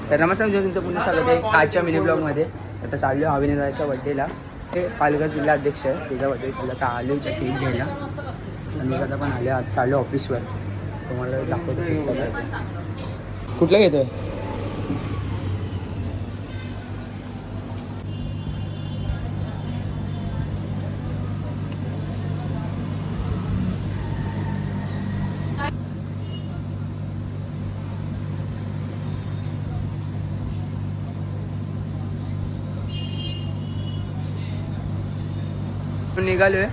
तर नमस्कार मित्रांनो, तुमचं पुन्हा स्वागत आहे कालच्या मिनी ब्लॉगमध्ये. आता चाललो आहे अभिनेताच्या बड्डेला. ते पालघर जिल्हा अध्यक्ष आहे त्याच्या बड्डे. आता आलो त्या केक घ्यायला आणि आता पण आले. आज चाललो ऑफिसवर. तुम्हाला दाखवतो केक सगळं. कुठलं घेतोय? निघालोय